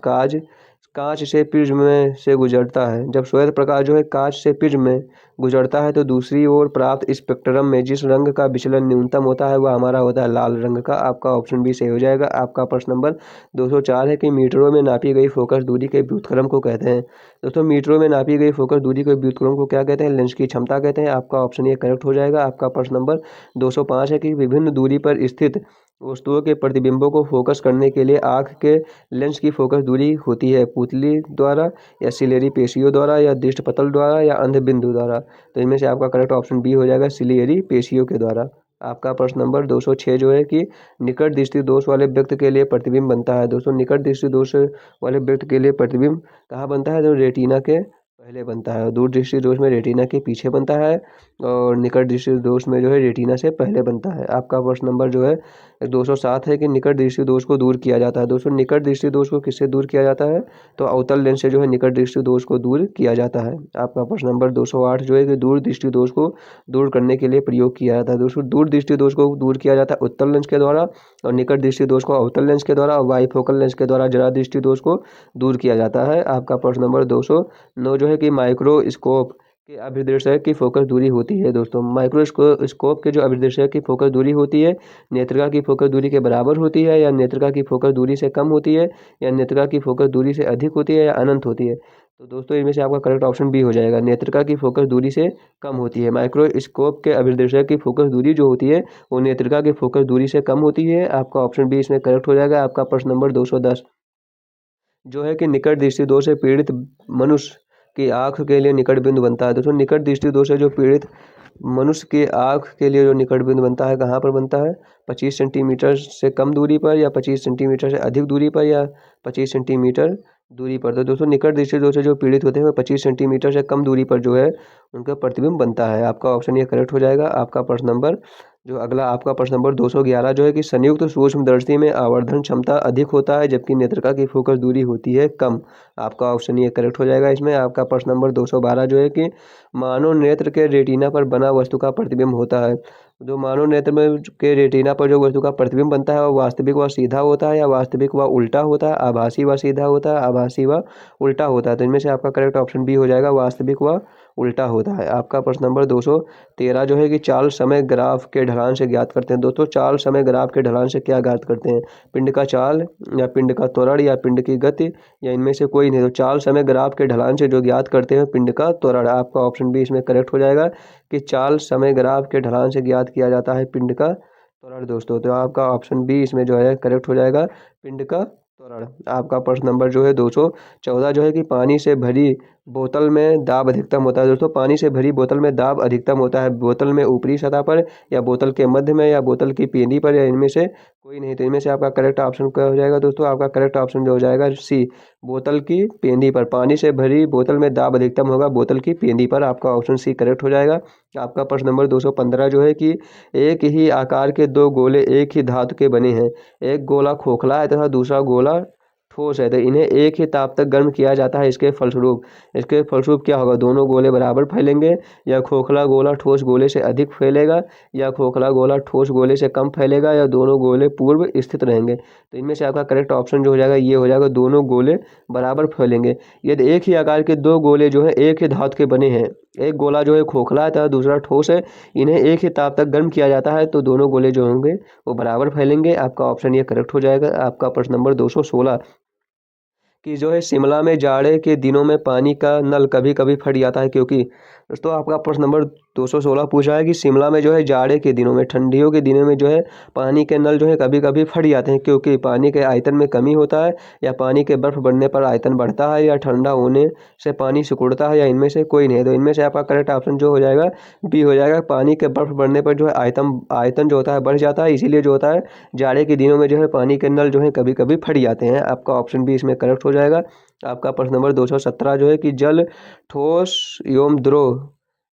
कांच से प्रिज्म में से गुजरता है, जब श्वेत प्रकाश जो है कांच से प्रिज्म में गुजरता है तो दूसरी ओर प्राप्त स्पेक्ट्रम में जिस रंग का विचलन न्यूनतम होता है वह हमारा होता है लाल रंग का। आपका ऑप्शन बी सही हो जाएगा। आपका प्रश्न नंबर 204 है कि मीटरों में नापी गई फोकस दूरी के व्युत्क्रम को कहते हैं। दोस्तों मीटरों में नापी गई फोकस दूरी के व्युत्क्रम को क्या कहते हैं, लेंस की क्षमता कहते हैं। आपका ऑप्शन ये करेक्ट हो जाएगा। आपका प्रश्न नंबर 205 है कि विभिन्न दूरी पर स्थित वस्तुओं के प्रतिबिंबों को फोकस करने के लिए आँख के लेंस की फोकस दूरी होती है पुतली द्वारा, या सिलेरी पेशियों द्वारा, या दृष्टिपटल द्वारा, या अंध बिंदु द्वारा। तो इनमें से आपका करेक्ट ऑप्शन बी हो जाएगा, सिलियरी पेशियों के द्वारा। आपका प्रश्न नंबर 206 जो है कि निकट दृष्टि दोष वाले व्यक्ति के लिए प्रतिबिंब बनता है। दोस्तों निकट दृष्टि दोष वाले व्यक्ति के लिए प्रतिबिंब कहाँ बनता है, तो रेटिना के पहले बनता है, और दूर दृष्टि दोष में रेटिना के पीछे बनता है, और निकट दृष्टि दोष में जो है रेटिना से पहले बनता है। आपका प्रश्न नंबर जो है 207 है कि निकट दृष्टि दोष को दूर किया जाता है। दोस्तों निकट दृष्टि दोष को किससे दूर किया जाता है, तो अवतल लेंस से जो है निकट दृष्टि दोष को दूर किया जाता है। आपका प्रश्न नंबर 208 जो है कि दूर दृष्टि दोष को दूर करने के लिए प्रयोग किया जाता है। दोस्तों दूर दृष्टि दोष को दूर किया जाता है उत्तल लेंस के द्वारा, और निकट दृष्टि दोष को अवतल लेंस के द्वारा, और बाइफोकल लेंस के द्वारा जरा दृष्टि दोष को दूर किया जाता है। आपका प्रश्न नंबर 209 जो है कि माइक्रोस्कोप के अभिदर्शक की फोकस दूरी होती है। दोस्तों माइक्रोस्कोप के जो अभिदर्शक की फोकस दूरी होती है नेत्रिका की फोकस दूरी के बराबर होती है, या नेत्रिका की फोकस दूरी से कम होती है, या नेत्रिका की फोकस दूरी से अधिक होती है, या अनंत होती है। तो दोस्तों इनमें से आपका करेक्ट ऑप्शन बी हो जाएगा, नेत्रिका की फोकस दूरी से कम होती है। माइक्रोस्कोप के अभिदर्शक की फोकस दूरी जो होती है वो नेत्रिका की फोकस दूरी से कम होती है। आपका ऑप्शन बी इसमें करेक्ट हो जाएगा। आपका प्रश्न नंबर 210 जो है कि निकट दृष्टि दोष से पीड़ित मनुष्य की आँख के लिए निकट बिंदु बनता है। दोस्तों निकट दृष्टि दोष से जो पीड़ित मनुष्य की आँख के लिए जो निकट बिंदु बनता है कहाँ पर बनता है, 25 सेंटीमीटर से कम दूरी पर, या 25 सेंटीमीटर से अधिक दूरी पर, या 25 सेंटीमीटर दूरी पर। तो दोस्तों निकट दृष्टि दोष से जो पीड़ित होते हैं वो 25 सेंटीमीटर से कम दूरी पर जो है उनका प्रतिबिंब बनता है। आपका ऑप्शन ये करेक्ट हो जाएगा। आपका प्रश्न नंबर जो अगला, आपका प्रश्न नंबर 211 जो है कि संयुक्त सूक्ष्मदर्शी में आवर्धन क्षमता अधिक होता है जबकि नेत्रिका की फोकस दूरी होती है कम। आपका ऑप्शन ये करेक्ट हो जाएगा इसमें। आपका प्रश्न नंबर 212 जो है कि मानव नेत्र के रेटिना पर बना वस्तु का प्रतिबिंब होता है। जो मानव नेत्र में के रेटिना पर जो वस्तु का प्रतिबिंब बनता है वह वास्तविक व सीधा होता है, या वास्तविक व उल्टा होता है, आभासी व सीधा होता है, आभासी व उल्टा होता है। तो इनमें से आपका करेक्ट ऑप्शन बी हो जाएगा, वास्तविक व उल्टा होता है। आपका प्रश्न नंबर 213 जो है कि चाल समय ग्राफ के ढलान से ज्ञात करते हैं। दोस्तों चाल समय ग्राफ के ढलान से क्या ज्ञात करते हैं, पिंड का चाल, या पिंड का त्वरण, या पिंड की गति, या इनमें से कोई नहीं। तो चाल समय ग्राफ के ढलान से जो ज्ञात करते हैं पिंड का त्वरण। आपका ऑप्शन बी इसमें करेक्ट हो जाएगा कि चाल समय ग्राफ के ढलान से ज्ञात किया जाता है पिंड का त्वरण दोस्तों, तो आपका ऑप्शन बी इसमें जो है करेक्ट हो जाएगा, पिंड का त्वरण। आपका प्रश्न नंबर जो है 214 जो है कि पानी से भरी बोतल में दाब अधिकतम होता है। दोस्तों पानी से भरी बोतल में दाब अधिकतम होता है बोतल में ऊपरी सतह पर, या बोतल के मध्य में, या बोतल की पेंदी पर, या इनमें से कोई नहीं। तो इनमें से आपका करेक्ट ऑप्शन क्या हो जाएगा दोस्तों? आपका करेक्ट ऑप्शन जो हो जाएगा सी, बोतल की पेंदी पर। पानी से भरी बोतल में दाब अधिकतम होगा बोतल की पेंदी पर। आपका ऑप्शन सी करेक्ट हो जाएगा। आपका प्रश्न नंबर 215 जो है कि एक ही आकार के दो गोले एक ही धातु के बने हैं। एक गोला खोखला है तथा दूसरा गोला ठोस है, तो इन्हें एक ही ताप तक गर्म किया जाता है। इसके फलस्वरूप क्या होगा? दोनों गोले बराबर फैलेंगे, या खोखला गोला ठोस गोले से अधिक फैलेगा, या खोखला गोला ठोस गोले से कम फैलेगा, या दोनों गोले पूर्व स्थित रहेंगे। तो इनमें से आपका करेक्ट ऑप्शन जो हो जाएगा ये हो जाएगा, दोनों गोले बराबर फैलेंगे। यदि एक ही आकार के दो गोले जो है एक ही धातु के बने हैं, एक गोला जो है खोखला है तथा दूसरा ठोस है, इन्हें एक ही ताप तक गर्म किया जाता है, तो दोनों गोले जो होंगे वो बराबर फैलेंगे। आपका ऑप्शन ये करेक्ट हो जाएगा। आपका प्रश्न नंबर 216 कि जो है शिमला में जाड़े के दिनों में पानी का नल कभी कभी फट जाता है क्योंकि। दोस्तों आपका प्रश्न नंबर 216 पूछा है कि शिमला में जो है जाड़े के दिनों में, ठंडियों के दिनों में जो है पानी के नल जो है कभी कभी फट जाते हैं क्योंकि पानी के आयतन में कमी होता है, या पानी के बर्फ बढ़ने पर आयतन बढ़ता है, या ठंडा होने से पानी सिकुड़ता है, या इनमें से कोई नहीं है। तो इनमें से आपका करेक्ट ऑप्शन जो हो जाएगा बी हो जाएगा। पानी के बर्फ बढ़ने पर जो है आयतन आयतन जो होता है बढ़ जाता है, इसीलिए जो होता है जाड़े के दिनों में जो है पानी के नल जो है कभी कभी फट जाते हैं। आपका ऑप्शन बी इसमें करेक्ट हो जाएगा। आपका प्रश्न नंबर 217 जो है कि जल ठोस एवं द्रव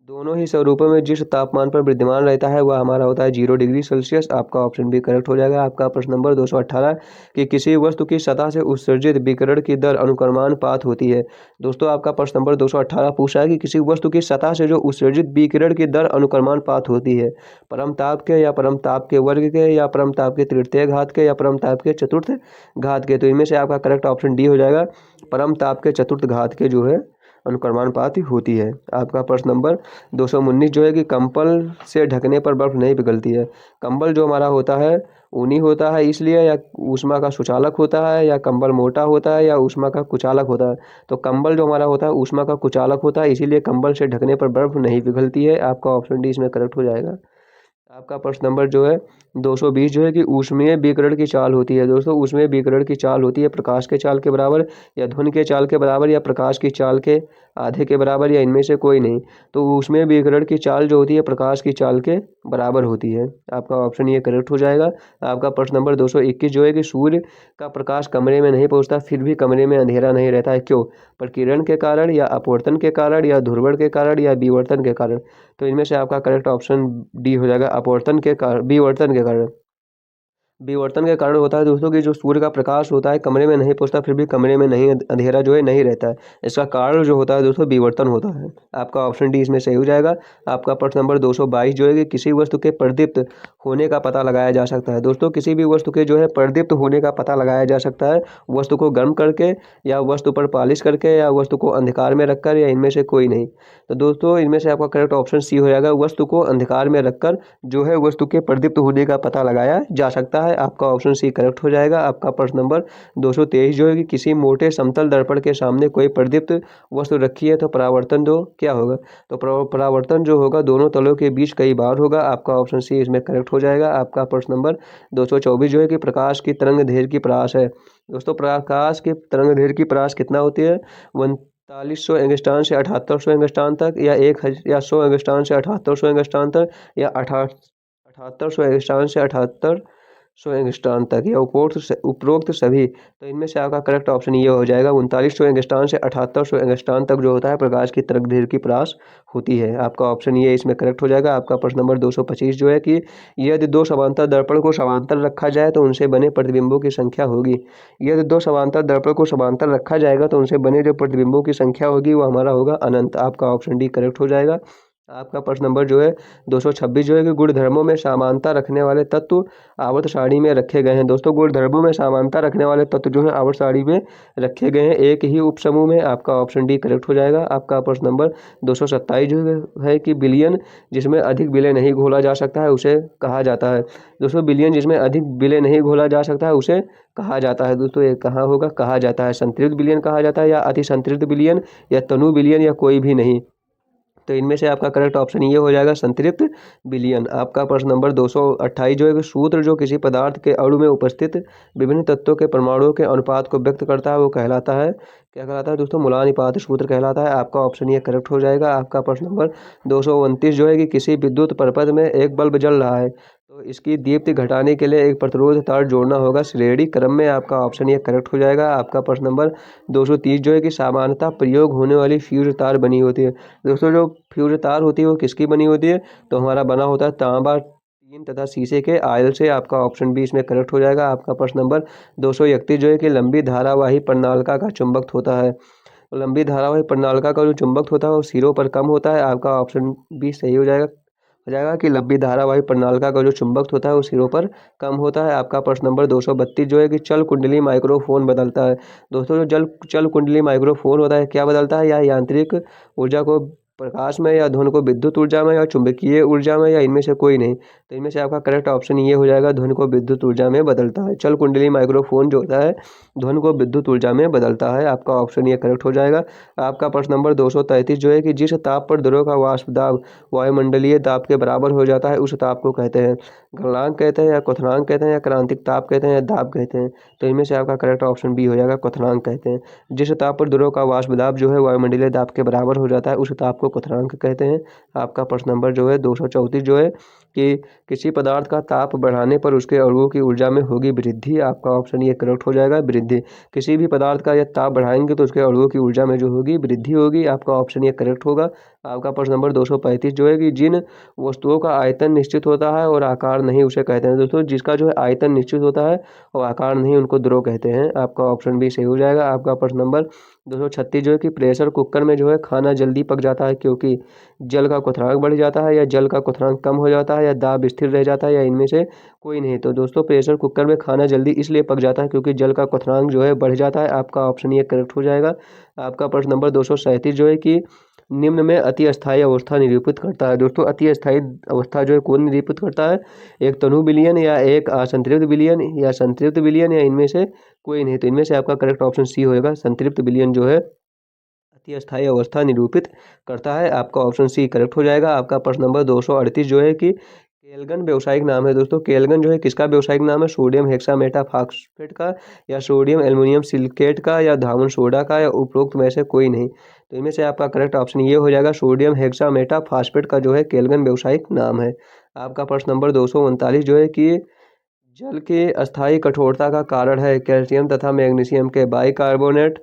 दोनों ही स्वरूपों में जिस तापमान पर विद्यमान रहता है वह हमारा होता है 0 डिग्री सेल्सियस। आपका ऑप्शन भी करेक्ट हो जाएगा। आपका प्रश्न नंबर 218 कि किसी वस्तु की सतह से उत्सर्जित विकिरण की दर अनुक्रमानुपात होती है। दोस्तों आपका प्रश्न नंबर 218 पूछा है कि किसी वस्तु की सतह से जो उत्सर्जित विकिरण की दर अनुक्रमानुपात होती है, परम ताप के, या परम ताप के वर्ग के, या परम ताप के तृतीय घात के, या परम ताप के चतुर्थ घात के। तो इनमें से आपका करेक्ट ऑप्शन डी हो जाएगा, परम ताप के चतुर्थ घात के जो है अनुक्रमानुपात होती है। आपका प्रश्न नंबर 219 जो है कि कंबल से ढकने पर बर्फ नहीं पिघलती है। कंबल जो हमारा होता है ऊनी होता है इसलिए, या ऊष्मा का सुचालक होता है, या कंबल मोटा होता है, या ऊष्मा का कुचालक होता है। तो कंबल जो हमारा होता है ऊष्मा का कुचालक होता है, इसीलिए कंबल से ढकने पर बर्फ नहीं पिघलती है। आपका ऑप्शन डी इसमें करेक्ट हो जाएगा। आपका प्रश्न नंबर जो है 220 जो है कि ऊष्मीय विकिरण की चाल होती है। दोस्तों ऊष्मीय विकिरण की चाल होती है प्रकाश के चाल के बराबर, या ध्वनि के चाल के बराबर, या प्रकाश की चाल के आधे के बराबर, या इनमें से कोई नहीं। तो ऊष्मीय विकिरण की चाल जो होती है प्रकाश की चाल के बराबर होती है। आपका ऑप्शन ये करेक्ट हो जाएगा। आपका प्रश्न नंबर 221 जो है कि सूर्य का प्रकाश कमरे में नहीं पहुंचता फिर भी कमरे में अंधेरा नहीं रहता है, क्यों? प्रकीर्णन के कारण, या अपवर्तन के कारण, या ध्रुवण के कारण, या विवर्तन के कारण। तो इनमें से आपका करेक्ट ऑप्शन डी हो जाएगा, अपवर्तन के कारण, विवर्तन के कारण। विवर्तन के कारण होता है दोस्तों कि जो सूर्य का प्रकाश होता है कमरे में नहीं पहुंचता फिर भी कमरे में नहीं अंधेरा जो है नहीं रहता है। इसका कारण जो होता है दोस्तों विवर्तन होता है। आपका ऑप्शन डी इसमें सही हो जाएगा। आपका प्रश्न नंबर 222 जो है कि किसी वस्तु के प्रदीप्त होने का पता लगाया जा सकता है। दोस्तों किसी भी वस्तु के जो है प्रदीप्त होने का पता लगाया जा सकता है वस्तु को गर्म करके, या वस्तु पर पालिश करके, या वस्तु को अंधकार में रखकर, या इनमें से कोई नहीं। तो दोस्तों इनमें से आपका करेक्ट ऑप्शन सी हो जाएगा, वस्तु को अंधकार में रखकर जो है वस्तु के प्रदीप्त होने का पता लगाया जा सकता है। आपका ऑप्शन सी करेक्ट हो जाएगा। आपका प्रश्न नंबर 223 जो है कि किसी मोटे समतल दर्पण के सामने कोई प्रदीप्त वस्तु रखी है तो परावर्तन जो क्या होगा? तो परावर्तन जो होगा दोनों तलों के बीच कई बार होगा। आपका ऑप्शन सी इसमें करेक्ट हो जाएगा। आपका प्रश्न नंबर 224 जो है कि प्रकाश की तरंग दैर्घ्य की परास है। दोस्तों प्रकाश की तरंग दैर्घ्य की परास कितना होती है? 4500 एंगस्ट्रॉम से 7800 एंगस्ट्रॉम तक, या 100 एंगस्ट्रॉम से 7800 एंगस्ट्रॉम तक, या 7800 एंगस्ट्रॉम से 7800 एंगस्ट्रॉम तक, या उपरोक्त सभी। तो इनमें से आपका करेक्ट ऑप्शन ये हो जाएगा, 3900 एंगस्ट्रॉम से 7800 एंगस्ट्रॉम तक जो होता है प्रकाश की तरंग दैर्घ्य की परास होती है। आपका ऑप्शन ये इसमें करेक्ट हो जाएगा। आपका प्रश्न नंबर 225 जो है कि यदि दो समांतर दर्पण को समांतर रखा जाए तो उनसे बने प्रतिबिंबों की संख्या होगी। यदि दो समांतर दर्पण को समांतर रखा जाएगा तो उनसे बने जो प्रतिबिंबों की संख्या होगी वो हमारा होगा अनंत। आपका ऑप्शन डी करेक्ट हो जाएगा। आपका प्रश्न नंबर जो है 226 जो है कि गुणधर्मों में समानता रखने वाले तत्व आवर्त सारणी में रखे गए हैं। दोस्तों गुणधर्मों में समानता रखने वाले तत्व जो है आवर्त सारणी में रखे गए हैं एक ही उपसमूह में। आपका ऑप्शन डी करेक्ट हो जाएगा। आपका प्रश्न नंबर 227 जो है कि विलयन जिसमें अधिक विलय नहीं घोला जा सकता है उसे कहा जाता है। दोस्तों विलयन जिसमें अधिक विलय नहीं घोला जा सकता है उसे कहा जाता है। दोस्तों ये कहाँ होगा? कहा जाता है संतृप्त विलयन कहा जाता है, या अति संतृप्त विलयन, या तनु विलयन, या कोई भी नहीं। तो इनमें से आपका करेक्ट ऑप्शन ये हो जाएगा संतृप्त विलयन। आपका प्रश्न नंबर 228 जो है कि सूत्र जो किसी पदार्थ के अणु में उपस्थित विभिन्न तत्वों के परमाणुओं के अनुपात को व्यक्त करता है वो कहलाता है, क्या कहलाता है दोस्तों? मूलानुपात सूत्र कहलाता है। आपका ऑप्शन ये करेक्ट हो जाएगा। आपका प्रश्न नंबर 229 जो है कि किसी विद्युत परिपथ में एक बल्ब जल रहा है तो इसकी दीप्ति घटाने के लिए एक प्रतिरोध तार जोड़ना होगा श्रेणी क्रम में। आपका ऑप्शन ये करेक्ट हो जाएगा। आपका प्रश्न नंबर 230 जो है कि सामान्यतः प्रयोग होने वाली फ्यूज तार बनी होती है। दोस्तों जो फ्यूज तार होती है वो किसकी बनी होती है? तो हमारा बना होता है तांबा, टीन तथा शीशे के आयल से। आपका ऑप्शन बी इसमें करेक्ट हो जाएगा। आपका प्रश्न नंबर 231 जो है कि लंबी धारावाही प्रणालिका का चुंबक होता है। तो लंबी धारावाही प्रणालिका का जो चुंबक होता है वो सिरों पर कम होता है। आपका ऑप्शन बी सही हो जाएगा कि लंबी धारावाही प्रणालिका का जो चुंबक होता है वो सिरों पर कम होता है। आपका प्रश्न नंबर 232 जो है कि चल कुंडली माइक्रोफोन बदलता है। दोस्तों जो चल कुंडली माइक्रोफोन होता है क्या बदलता है? या यांत्रिक ऊर्जा को प्रकाश में, या ध्वनि को विद्युत ऊर्जा में, या चुंबकीय ऊर्जा में, या इनमें से कोई नहीं? तो इनमें से आपका करेक्ट ऑप्शन ये हो जाएगा ध्वनि को विद्युत ऊर्जा में बदलता है। चल कुंडली माइक्रोफोन जो होता है ध्वनि को विद्युत ऊर्जा में बदलता है। आपका ऑप्शन ये करेक्ट हो जाएगा। आपका प्रश्न नंबर 233 जो है कि जिस ताप पर द्रव का वाष्प दाब वायुमंडलीय दाब के बराबर हो जाता है उस ताप को कहते हैं गलनांक कहते हैं, या क्वथनांक कहते हैं, या क्रांतिक ताप कहते हैं, या दाब कहते हैं? तो इनमें से आपका करेक्ट ऑप्शन बी हो जाएगा क्वथनांक कहते हैं। जिस ताप पर द्रव का वाष्प दाब जो है वायुमंडलीय दाब के बराबर हो जाता है उस ताप को क्वथनांक कहते हैं। आपका प्रश्न नंबर जो है 234 जो है कि किसी पदार्थ का ताप बढ़ाने पर उसके अणुओं की ऊर्जा में होगी वृद्धि। आपका ऑप्शन ये करेक्ट हो जाएगा वृद्धि। किसी भी पदार्थ का यह ताप बढ़ाएंगे तो उसके अणुओं की ऊर्जा में जो होगी वृद्धि होगी। आपका ऑप्शन ये करेक्ट होगा। आपका प्रश्न नंबर 235 जो है कि जिन वस्तुओं का आयतन निश्चित होता है और आकार नहीं उसे कहते हैं। दोस्तों जिसका जो है आयतन निश्चित होता है और आकार नहीं उनको द्रव कहते हैं। आपका ऑप्शन भी सही हो जाएगा। आपका प्रश्न नंबर 236 जो है कि प्रेशर कुकर में जो है खाना जल्दी पक जाता है क्योंकि जल का क्वथनांक बढ़ जाता है, या जल का क्वथनांक कम हो जाता है, या दाब स्थिर रह जाता है, या इनमें से कोई नहीं? तो दोस्तों प्रेशर कुकर में खाना जल्दी इसलिए पक जाता है क्योंकि जल का क्वथनांक जो है बढ़ जाता है। आपका ऑप्शन ये करेक्ट हो जाएगा। आपका प्रश्न नंबर 237 जो है कि निम्न में अति अस्थायी अवस्था निरूपित करता है। दोस्तों अति अस्थायी अवस्था जो है कौन निरूपित करता है? एक तनु विलयन, या एक असंतृप्त विलयन, या संतृप्त विलयन, या इनमें से कोई नहीं? तो इनमें से आपका करेक्ट ऑप्शन सी होगा। संतृप्त विलयन जो है अति अस्थायी अवस्था निरूपित करता है। आपका ऑप्शन सी करेक्ट हो जाएगा। आपका प्रश्न नंबर 238 जो है कि केलगन व्यावसायिक नाम है। दोस्तों केलगन जो है किसका व्यावसायिक नाम है? सोडियम हेक्सामेटाफॉस्फेट का, या सोडियम एल्युमिनियम सिलिकेट का, या धामन सोडा का, या उपरोक्त में से कोई नहीं? तो इनमें से आपका करेक्ट ऑप्शन ये हो जाएगा सोडियम हेक्सामेटाफॉस्फेट का जो है केलगन व्यावसायिक नाम है। आपका प्रश्न नंबर 239 जो है कि जल की अस्थायी कठोरता का कारण है कैल्शियम तथा मैग्नीशियम के बाइकार्बोनेट,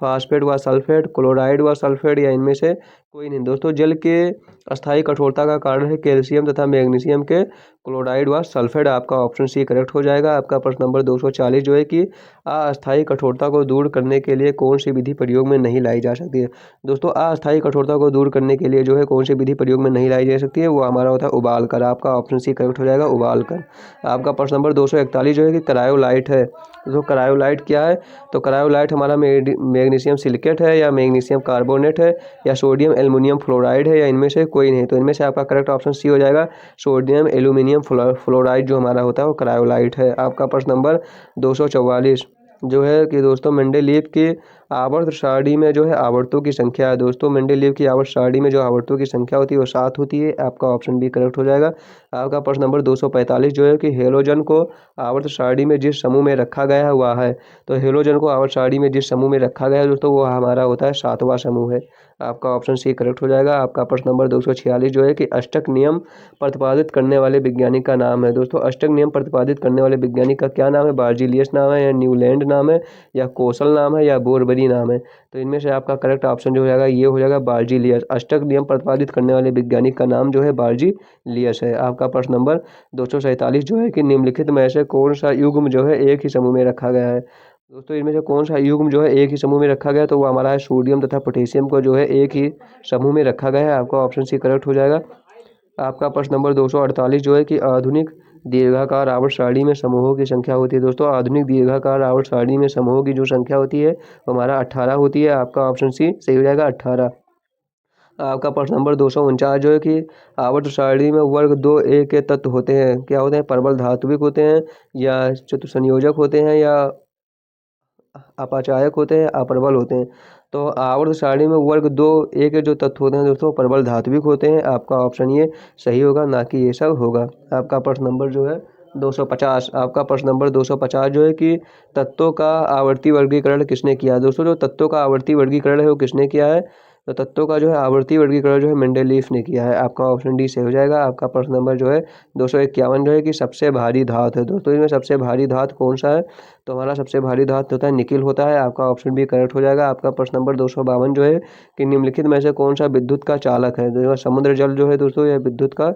फास्फेट व सल्फेट, क्लोराइड व सल्फेट, या इनमें से कोई नहीं? दोस्तों जल के अस्थायी कठोरता का कारण है कैल्शियम तथा मैग्नीशियम के क्लोराइड व सल्फेट। आपका ऑप्शन सी करेक्ट हो जाएगा। आपका प्रश्न नंबर 240 जो है कि अस्थायी कठोरता को दूर करने के लिए कौन सी विधि प्रयोग में नहीं लाई जा सकती है? दोस्तों अस्थायी कठोरता को दूर करने के लिए जो है कौन सी विधि प्रयोग में नहीं लाई जा सकती है? वो हमारा होता है उबाल कर। आपका ऑप्शन सी करेक्ट हो जाएगा उबाल कर। आपका प्रश्न नंबर 241 जो है कि क्रायोलाइट है। तो क्रायोलाइट क्या है? तो क्रायोलाइट हमारा मैग्नीशियम सिलिकेट है, या मैग्नीशियम कार्बोनेट है, या सोडियम एल्युमिनियम फ्लोराइड है, या इनमें से कोई नहीं? तो इनमें से आपका करेक्ट ऑप्शन सी हो जाएगा सोडियम एल्युमिनियम फ्लोराइड जो हमारा होता है वो क्रायोलाइट है। आपका प्रश्न नंबर 244 जो है कि दोस्तों मेंडेलीव की आवर्त सारणी में जो है आवर्तों की संख्या है। दोस्तों मेंडेलीव की आवर्त सारणी में जो आवर्तों की संख्या होती है वो 7 होती है। आपका ऑप्शन भी करेक्ट हो जाएगा। आपका प्रश्न नंबर 245 जो है कि हेलोजन को आवर्त सारणी में जिस समूह में रखा गया है वह है। तो हेलोजन को आवर्त सारणी में जिस समूह में रखा गया है दोस्तों वो हमारा होता है 7वां समूह है। आपका ऑप्शन सी करेक्ट हो जाएगा। आपका प्रश्न नंबर 246 जो है कि अष्टक नियम प्रतिपादित करने वाले वैज्ञानिक का नाम है। दोस्तों अष्टक नियम प्रतिपादित करने वाले वैज्ञानिक का क्या नाम है? बार्जिलियस नाम है, या न्यूलैंड नाम है, या कौशल नाम है, या बोरबरी नाम है? तो इनमें से आपका करेक्ट ऑप्शन जो हो जाएगा ये हो जाएगा बार्जिलियस। अष्टक नियम प्रतिपादित करने वाले वैज्ञानिक का नाम जो है बार्जिलियस है। आपका प्रश्न नंबर 247 जो है कि निम्नलिखित में से कौन सा युग्म जो है एक ही समूह में रखा गया है? दोस्तों इनमें से कौन सा युग्म जो है एक ही समूह में रखा गया है? तो वो हमारा है सोडियम तथा पोटेशियम को जो है एक ही समूह में रखा गया है। आपका ऑप्शन सी करेक्ट हो जाएगा। आपका प्रश्न नंबर 248 जो है कि आधुनिक दीर्घाकार आवर्त सारणी में समूहों की संख्या होती है। दोस्तों आधुनिक दीर्घाकार आवर्त सारणी में समूहों की जो संख्या होती है वो हमारा 18 होती है। आपका ऑप्शन सी सही हो जाएगा 18। आपका प्रश्न नंबर 249 जो है कि आवर्त सारणी में वर्ग 2A के तत्व होते हैं। क्या होते हैं? प्रबल धात्विक होते हैं, या चतुसंयोजक होते हैं, या अपाचायक होते हैं, अप्रबल होते हैं? तो आवर्त सारणी में वर्ग 2 ए के जो तत्व होते हैं दोस्तों प्रबल धात्विक होते हैं। आपका ऑप्शन ये सही होगा, ना कि ये सब होगा। आपका प्रश्न नंबर जो है 250, आपका प्रश्न नंबर 250 जो है कि तत्वों का आवर्ती वर्गीकरण किसने किया है। दोस्तों जो तत्वों का आवर्ती वर्गीकरण है वो किसने किया है, तो तत्वों का जो है आवर्ती वर्गीकरण जो है मेंडलीफ ने किया है। आपका ऑप्शन डी सही हो जाएगा। आपका प्रश्न नंबर जो है 251 जो है कि सबसे भारी धातु है। दोस्तों इसमें सबसे भारी धातु कौन सा है, तो हमारा सबसे भारी धातु होता है निकिल होता है। आपका ऑप्शन बी करेक्ट हो जाएगा। आपका प्रश्न नंबर 252 जो है कि निम्नलिखित में से कौन सा विद्युत का चालक है। तो समुद्र जल जो है दोस्तों यह विद्युत का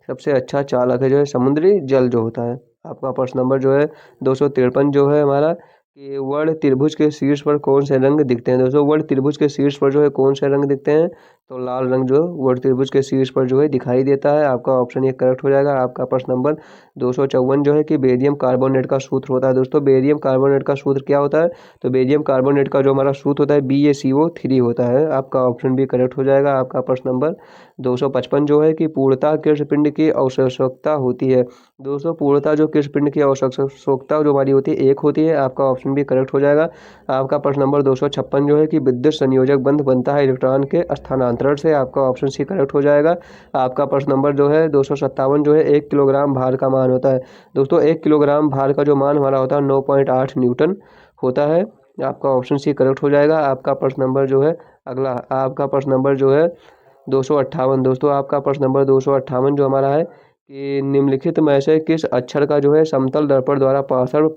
सबसे अच्छा चालक है, जो है समुद्री जल जो होता है। आपका प्रश्न नंबर जो है 253 जो है हमारा कि वर्ण त्रिभुज के शीर्ष पर कौन से रंग दिखते हैं। दोस्तों वर्ण त्रिभुज के शीर्ष पर जो है कौन से रंग दिखते हैं, तो लाल रंग जो वर्ण त्रिभुज के शीर्ष पर जो है दिखाई देता है। आपका ऑप्शन ये करेक्ट हो जाएगा। आपका प्रश्न नंबर 254 जो है कि बेरियम कार्बोनेट का सूत्र होता है। दोस्तों बेरियम कार्बोनेट का सूत्र क्या होता है, तो बेरियम कार्बोनेट का जो हमारा सूत्र होता है BaCO3 होता है। आपका ऑप्शन भी करेक्ट हो जाएगा। आपका प्रश्न नंबर 255 जो है कि पूर्णतः कृष्णपिंड की आवश्यकता होती है। दोस्तों पूर्णतः जो कृष्णपिंड की आवश्यकता जो हमारी होती है 1 होती है। आपका ऑप्शन भी करेक्ट हो जाएगा। आपका प्रश्न नंबर 256 जो है कि विद्युत संयोजक बंध बनता है इलेक्ट्रॉन के स्थानांतरण से। आपका ऑप्शन सी करेक्ट हो जाएगा। आपका प्रश्न नंबर जो है 257 जो है 1 किलोग्राम भार का मान होता है। दोस्तों 1 किलोग्राम भार का जो मान हमारा होता है 9.8 न्यूटन होता है। आपका ऑप्शन सी करेक्ट हो जाएगा। आपका प्रश्न नंबर जो है अगला, आपका प्रश्न नंबर जो है 258। दोस्तों आपका प्रश्न नंबर 258 जो हमारा है कि निम्नलिखित में से किस अक्षर का जो है समतल दर्पण द्वारा पाषाण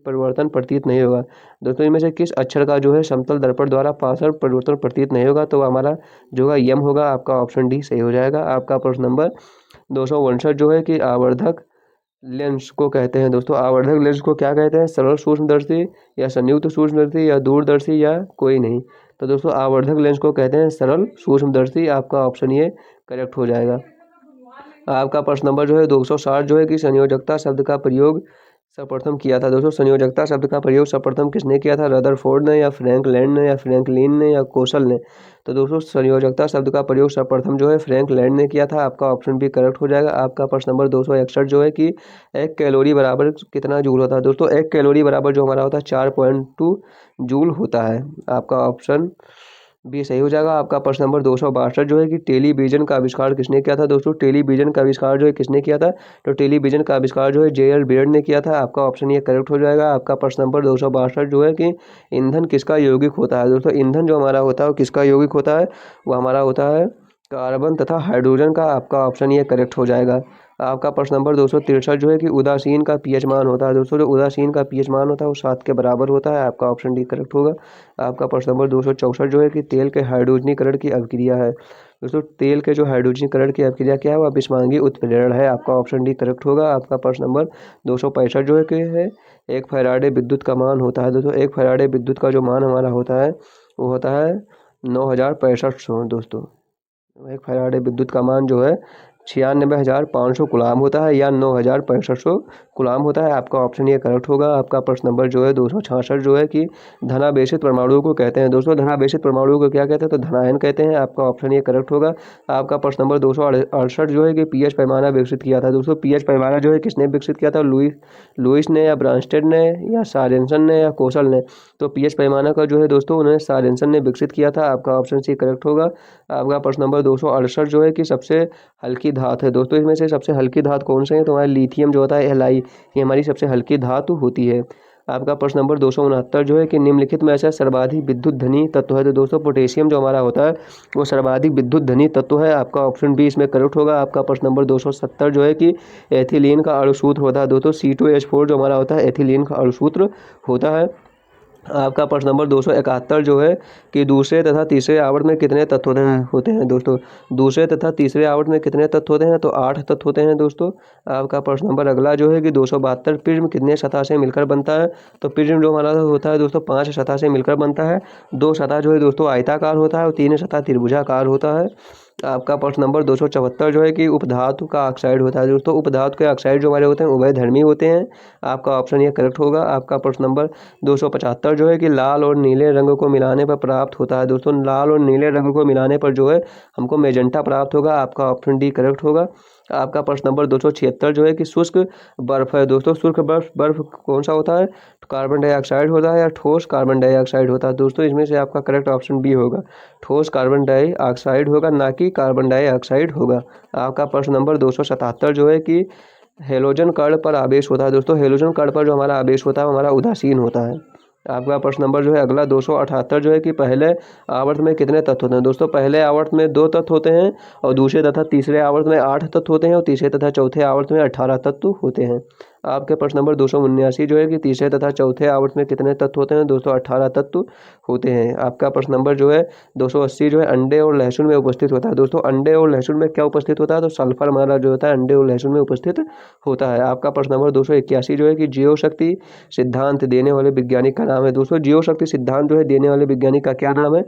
परिवर्तन प्रतीत नहीं होगा। दोस्तों इनमें से किस अक्षर का जो है समतल दर्पण द्वारा पाषाण परिवर्तन प्रतीत नहीं होगा, तो हमारा जो होगा यम होगा। आपका ऑप्शन डी सही हो जाएगा। आपका प्रश्न नंबर 259 जो है कि आवर्धक लेंस को कहते हैं। दोस्तों आवर्धक लेंस को क्या कहते हैं, सरल सूक्ष्मदर्शी या संयुक्त सूक्ष्मदर्शी या दूरदर्शी या कोई नहीं। तो दोस्तों आवर्धक लेंस को कहते हैं सरल सूक्ष्मदर्शी। आपका ऑप्शन ये करेक्ट हो जाएगा। आपका प्रश्न नंबर जो है 260 जो है कि संयोजकता शब्द का प्रयोग सर्वप्रथम किया था। दोस्तों संयोजकता शब्द का प्रयोग सर्वप्रथम किसने किया था, रदरफोर्ड ने या फ्रैंक लैंड ने या फ्रैंकलिन ने या कोसल ने। तो दोस्तों संयोजकता शब्द का प्रयोग सर्वप्रथम जो है फ्रैंक लैंड ने किया था। आपका ऑप्शन भी करेक्ट हो जाएगा। आपका प्रश्न नंबर 261 जो है कि 1 कैलोरी बराबर कितना जूल होता है। दोस्तों 1 कैलोरी बराबर जो हमारा होता है 4.2 जूल होता है। आपका ऑप्शन भी सही हो जाएगा। आपका प्रश्न नंबर 262 जो है कि टेलीविजन का आविष्कार किसने किया था। दोस्तों टेलीविजन का आविष्कार जो है किसने किया था, तो टेलीविजन का आविष्कार जो है J.L. बेयर ने किया था। आपका ऑप्शन ये करेक्ट हो जाएगा। आपका प्रश्न नंबर 262 जो है कि ईंधन किसका यौगिक होता है। दोस्तों ईंधन जो हमारा होता है वो किसका यौगिक होता है, वो हमारा होता है कार्बन तथा हाइड्रोजन का। आपका ऑप्शन ये करेक्ट हो जाएगा। आपका प्रश्न नंबर 263 जो है कि उदासीन का पीएच मान होता है। दोस्तों जो उदासीन का पीएच मान होता है वो 7 के बराबर होता है। आपका ऑप्शन डी करेक्ट होगा। आपका प्रश्न नंबर 264 जो है कि तेल के हाइड्रोजनीकरण की अभिक्रिया है। दोस्तों तेल के जो हाइड्रोजनीकरण की अभिक्रिया क्या है, वो अभिस्मांगी उत्प्रेरण है। आपका ऑप्शन डी करेक्ट होगा। आपका प्रश्न नंबर 265 जो है कि है 1 फैराडे विद्युत का मान होता है। दोस्तों 1 फैराडे विद्युत का जो मान हमारा होता है वो होता है 9065। दोस्तों 1 फैराडे विद्युत का मान जो है 96,500 गुलाम होता है या 9,6500 गुलाम होता है। आपका ऑप्शन ये करेक्ट होगा। आपका प्रश्न नंबर जो है 266 जो है कि धनावेशित परमाणुओं को कहते हैं। दोस्तों धनावेशित परमाणुओं को क्या कहते हैं, तो धनायन कहते हैं। आपका ऑप्शन ये करेक्ट होगा। आपका प्रश्न नंबर 268 जो है कि पीएच पैमाना विकसित किया था। दोस्तों पीएच पैमाना जो है किसने विकसित किया था, लुइस ने या ब्रांस्टेड ने या सारेंसन ने या कोसल ने। तो पीएच पैमाना का जो है दोस्तों उन्हें सारेंसन ने विकसित किया था। आपका ऑप्शन सी करेक्ट होगा। आपका प्रश्न नंबर 268 जो है कि सबसे हल्की धातु है। दोस्तों इसमें से सबसे हल्की धातु कौन से है, तो हमारा लिथियम जो होता है Li, ये हमारी सबसे हल्की धातु होती है। आपका प्रश्न नंबर 269 जो है कि निम्नलिखित में ऐसा सर्वाधिक विद्युत धनी तत्व है। तो दोस्तों पोटेशियम जो हमारा होता है वो सर्वाधिक विद्युत धनी तत्व है। आपका ऑप्शन बी इसमें करेक्ट होगा। आपका प्रश्न नंबर 270 जो है कि एथिलीन का अणुसूत्र होता है। दोस्तों C2H4 जो हमारा होता है एथिलीन का अणुसूत्र होता है। आपका प्रश्न नंबर 271 जो है कि दूसरे तथा तीसरे आवर्त में कितने तत्व होते हैं। दोस्तों दूसरे तथा तीसरे आवर्त में कितने तत्व होते हैं, तो 8 तत्व होते हैं। दोस्तों आपका प्रश्न नंबर अगला जो है कि 272 प्रिज्म कितने सतह से मिलकर बनता है। तो प्रिज्म जो हमारा होता है दोस्तों 5 सतह से मिलकर बनता है। 2 सतह जो है दोस्तों आयताकार होता है और 3 सतह त्रिभुजाकार होता है। आपका प्रश्न नंबर 274 जो है कि उपधातु का ऑक्साइड होता है दोस्तों। उपधातु के ऑक्साइड जो हमारे होते हैं उभयधर्मी होते हैं। आपका ऑप्शन ये करेक्ट होगा। आपका प्रश्न नंबर 275 जो है कि लाल और नीले रंग को मिलाने पर प्राप्त होता है दोस्तों। लाल और नीले रंग को मिलाने पर जो है हमको मेजेंटा प्राप्त होगा। आपका ऑप्शन डी करेक्ट होगा। आपका प्रश्न नंबर 276 जो है कि शुष्क बर्फ है दोस्तों। शुष्क बर्फ बर्फ कौन सा होता है? कार्बन डाइऑक्साइड होता है या ठोस कार्बन डाइऑक्साइड होता है दोस्तों। इसमें से आपका करेक्ट ऑप्शन बी होगा, ठोस कार्बन डाइऑक्साइड होगा, ना कि कार्बन डाइऑक्साइड होगा। आपका प्रश्न नंबर 277 जो है कि हेलोजन कण पर आवेश होता है दोस्तों। हेलोजन कण पर जो हमारा आवेश होता है वो हमारा उदासीन होता है। आपका प्रश्न नंबर जो है अगला 278 जो है कि पहले आवर्त में कितने तत्व होते हैं दोस्तों। पहले आवर्त में 2 तत्व होते हैं और दूसरे तथा तीसरे आवर्त में 8 तत्व होते हैं और तीसरे तथा चौथे आवर्त में 18 तत्व होते हैं। आपके प्रश्न नंबर 279 जो है कि तीसरे तथा चौथे आवर्त में कितने तत्व होते हैं दोस्तों। 18 तत्व होते हैं। आपका प्रश्न नंबर जो है 280 जो है अंडे और लहसुन में उपस्थित होता है दोस्तों। अंडे और लहसुन में क्या उपस्थित होता है? तो सल्फर हमारा जो होता है अंडे और लहसुन में उपस्थित होता है। आपका प्रश्न नंबर 281 जो है कि जीव शक्ति सिद्धांत देने वाले वैज्ञानिक का नाम है दोस्तों। जीव शक्ति सिद्धांत जो है देने वाले वैज्ञानिक का क्या नाम है?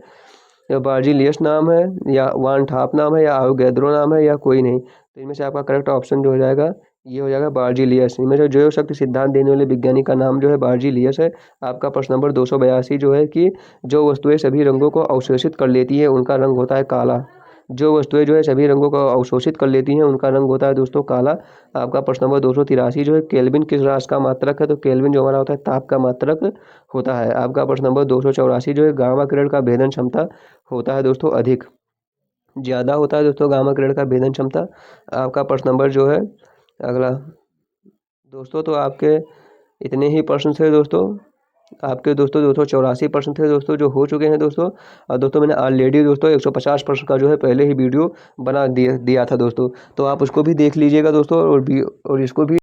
या बार्जिलियस नाम है या वान ठाप नाम है या आवोगैद्रो नाम है या कोई नहीं। तो इनमें से आपका करेक्ट ऑप्शन जो हो जाएगा ये हो जाएगा बार्जिलियस। इनमें से जीव शक्ति सिद्धांत देने वाले वैज्ञानिक का नाम जो है बार्जिलियस है। आपका प्रश्न नंबर 282 जो है कि जो वस्तुएं सभी रंगों को अवशोषित कर लेती है उनका रंग होता है काला। जो वस्तुएं जो है सभी रंगों को अवशोषित कर लेती हैं उनका रंग होता है दोस्तों काला। आपका प्रश्न नंबर 283 जो है केल्विन किस राशि का मात्रक है? तो केल्विन जो हमारा होता है ताप का मात्रक होता है। आपका प्रश्न नंबर 284 जो है गामा किरण का भेदन क्षमता होता है दोस्तों अधिक, ज़्यादा होता है दोस्तों गामा किरण का भेदन क्षमता। आपका प्रश्न नंबर जो है अगला दोस्तों, तो आपके इतने ही प्रश्न थे दोस्तों। आपके दोस्तों 284 प्रश्न थे दोस्तों जो हो चुके हैं दोस्तों। और दोस्तों मैंने ऑलरेडी दोस्तों 150 प्रश्न का जो है पहले ही वीडियो बना दिया था दोस्तों, तो आप उसको भी देख लीजिएगा दोस्तों और इसको भी